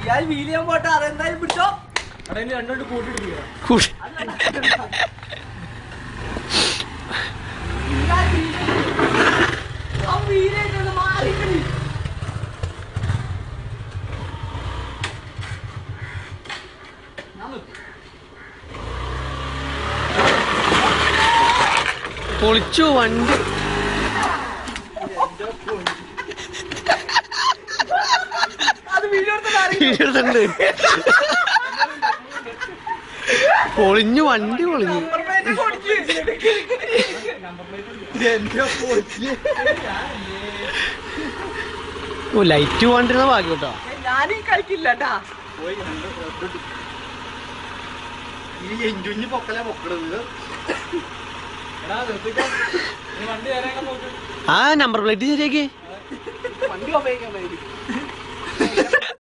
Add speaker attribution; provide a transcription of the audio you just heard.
Speaker 1: ഞാൻ വീൽ ചെയ്യാൻ പോട്ടെ അതെന്തായാലും പിടിച്ചോ അതെങ്കിലും രണ്ടോട്ട് കൂട്ടിട്ട്
Speaker 2: പൊളിച്ചു വണ്ടി. പൊളിഞ്ഞു വണ്ടി പൊളിഞ്ഞു. ഓ ലൈറ്റ് പോകാണ്ടിരുന്ന ഭാഗ്യം കേട്ടോ.
Speaker 1: ഞാനീ കളിക്കില്ലട്ടാ.
Speaker 2: ആ നമ്പർ പ്ലേറ്റ് ശരിയാക്കി.
Speaker 1: വണ്ടി ഉപയോഗിക്കാൻ